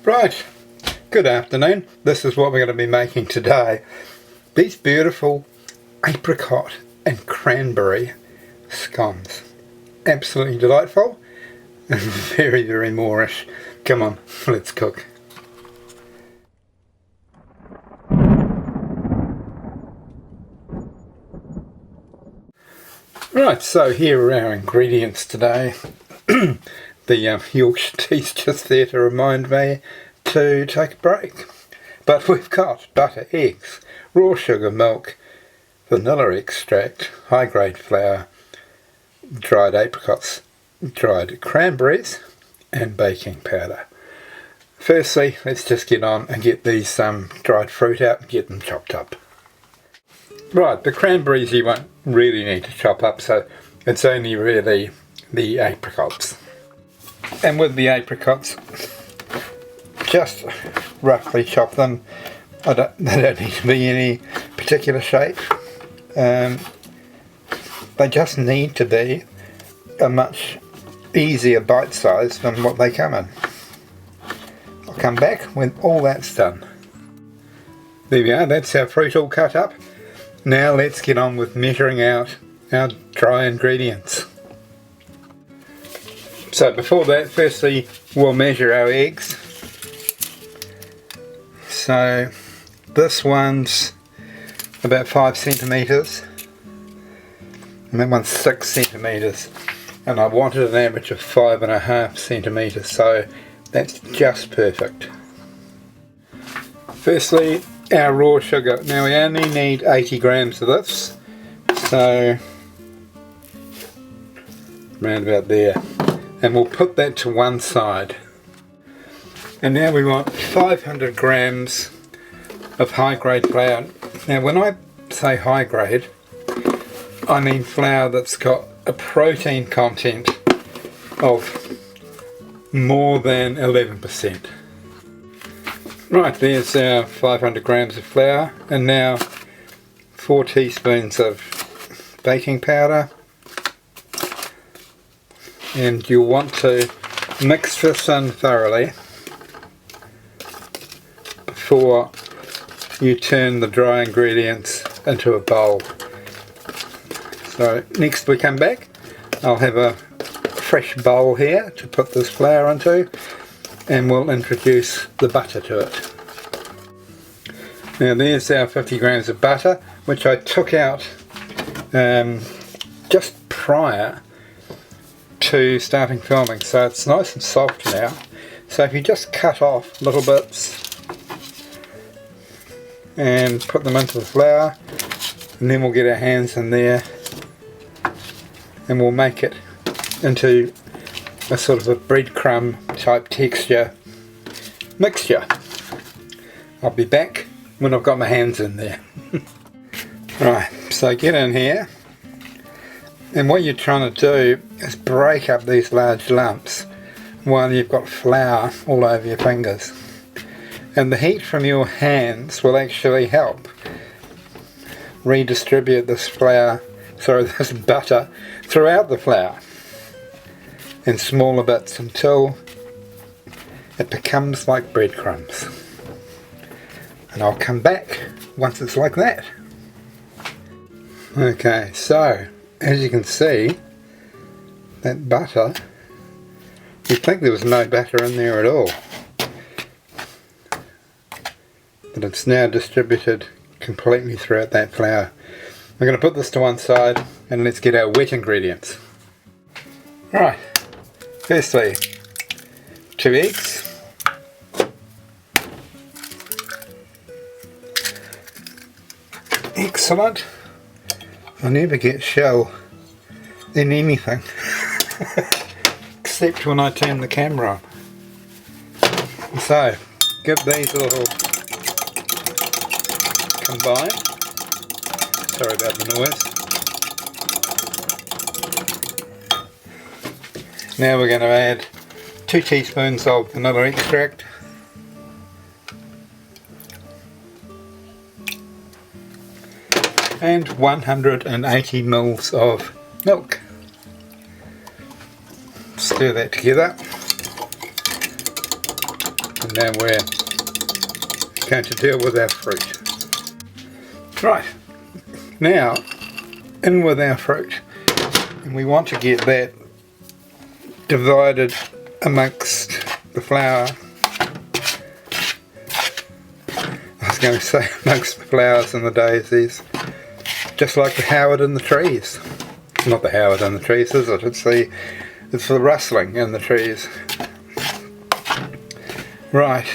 Right, good afternoon. This is what we're going to be making today. These beautiful apricot and cranberry scones. Absolutely delightful and very, very Moorish. Come on, let's cook. Right, so here are our ingredients today. The Yorkshire tea's just there to remind me to take a break. But we've got butter, eggs, raw sugar, milk, vanilla extract, high-grade flour, dried apricots, dried cranberries, and baking powder. Firstly, let's just get on and get these dried fruit out and get them chopped up. Right, the cranberries you won't really need to chop up, so it's only really the apricots. And with the apricots, just roughly chop them. They don't need to be any particular shape. They just need to be a much easier bite size than what they come in. I'll come back when all that's done. There we are, that's our fruit all cut up. Now let's get on with measuring out our dry ingredients. So before that, firstly we'll measure our eggs. So this one's about 5 centimetres and that one's 6 centimetres, and I wanted an average of 5.5 centimetres, so that's just perfect. Firstly, our raw sugar. Now we only need 80 grams of this, so around about there, and we'll put that to one side. And now we want 500 grams of high-grade flour. Now when I say high-grade, I mean flour that's got a protein content of more than 11%. Right, there's our 500 grams of flour, and now 4 teaspoons of baking powder. And you'll want to mix this in thoroughly before you turn the dry ingredients into a bowl. So next we come back, I'll have a fresh bowl here to put this flour into, and we'll introduce the butter to it. Now there's our 50 grams of butter, which I took out just prior to starting filming, so it's nice and soft now. So if you just cut off little bits and put them into the flour, and then we'll get our hands in there and we'll make it into a sort of a breadcrumb type texture mixture. I'll be back when I've got my hands in there. Right, so get in here, and what you're trying to do is break up these large lumps while you've got flour all over your fingers. And the heat from your hands will actually help redistribute this this butter throughout the flour in smaller bits until it becomes like breadcrumbs. And I'll come back once it's like that. Okay, so as you can see, that butter, you'd think there was no butter in there at all, but it's now distributed completely throughout that flour. I'm going to put this to one side and let's get our wet ingredients. Right, firstly 2 eggs, excellent. I never get shell in anything except when I turn the camera on. So give these a little combine. Sorry about the noise. Now we're going to add 2 teaspoons of vanilla extract, and 180 ml of milk. Stir that together And now we're going to deal with our fruit. Right, now in with our fruit, and we want to get that divided amongst the flour. I was going to say amongst the flowers and the daisies, just like the Howard and the trees. Not the Howard and the trees, is it? It's the rustling in the trees. Right,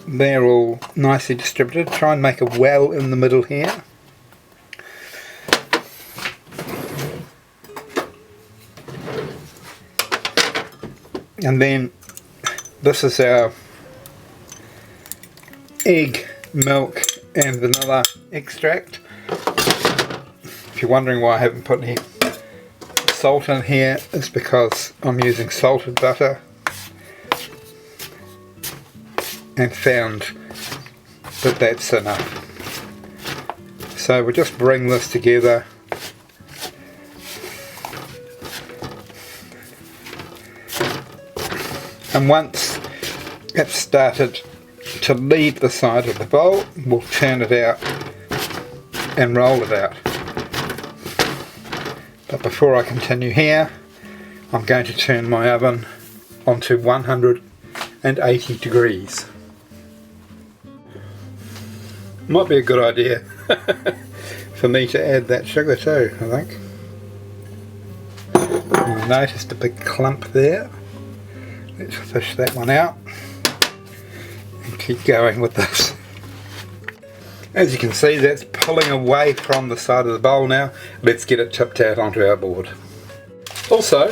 they're all nicely distributed. Try and make a well in the middle here. And then this is our egg, milk and vanilla extract. If you're wondering why I haven't put any salt in here, it's because I'm using salted butter and found that that's enough. So we'll just bring this together. And once it's started to leave the side of the bowl, we'll turn it out and roll it out. But before I continue here, I'm going to turn my oven onto 180 degrees. Might be a good idea for me to add that sugar too, I think. I noticed a big clump there. Let's fish that one out and keep going with this. As you can see, that's pulling away from the side of the bowl now. Let's get it tipped out onto our board. Also,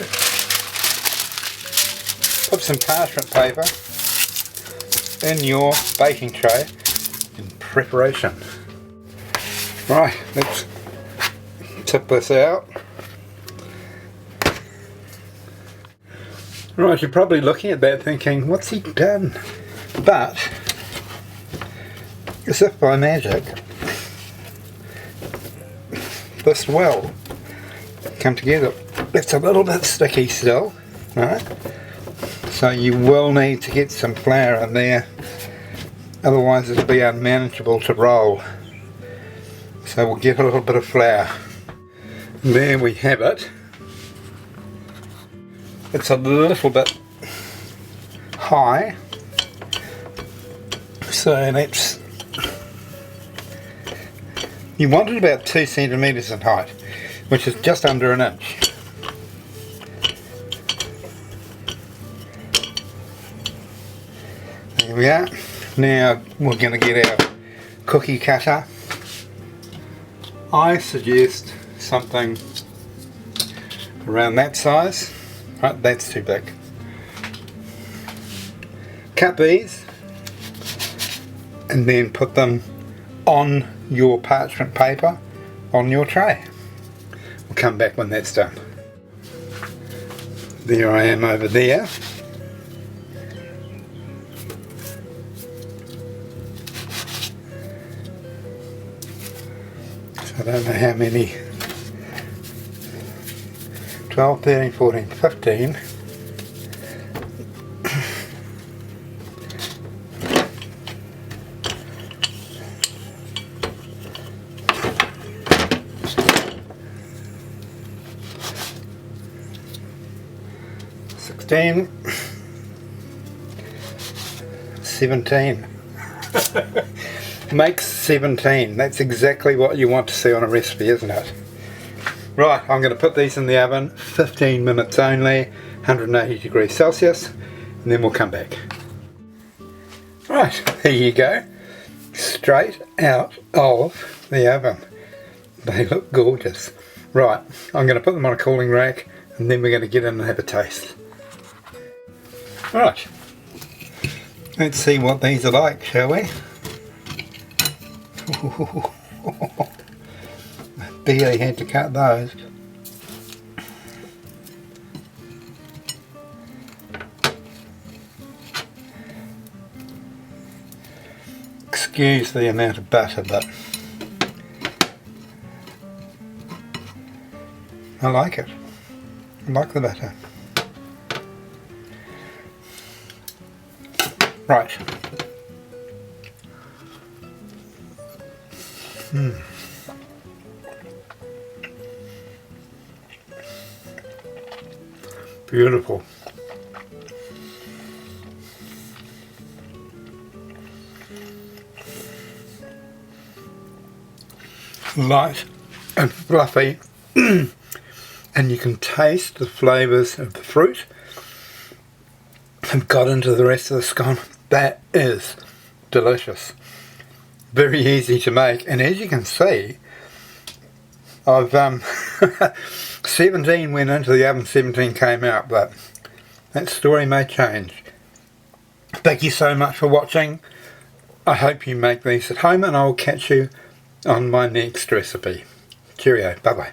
put some parchment paper in your baking tray in preparation. Right, let's tip this out. Right, you're probably looking at that thinking, what's he done? But, as if by magic, this will come together. It's a little bit sticky still, right? So you will need to get some flour in there, otherwise it'll be unmanageable to roll. So we'll get a little bit of flour. And there we have it. It's a little bit high, so that's, you want it about 2 centimetres in height, which is just under an inch. There we are. Now we're going to get our cookie cutter. I suggest something around that size. Right, that's too big. Cut these and then put them on your parchment paper on your tray. We'll come back when that's done. There I am over there. So I don't know how many. 12, 13, 14, 15. $16, 17. Makes 17. That's exactly what you want to see on a recipe, isn't it? Right, I'm going to put these in the oven, 15 minutes only, 180 degrees Celsius, and then we'll come back. Right, there you go. Straight out of the oven. They look gorgeous. Right, I'm going to put them on a cooling rack, and then we're going to get in and have a taste. Right, let's see what these are like, shall we? Barely had to cut those. Excuse the amount of butter, but I like it. I like the butter. Right. Beautiful. Light and fluffy, and you can taste the flavours of the fruit have got into the rest of the scone. That is delicious. Very easy to make, and as you can see, I've 17 went into the oven, 17 came out, but that story may change. Thank you so much for watching. I hope you make these at home, and I'll catch you on my next recipe. Cheerio. Bye bye.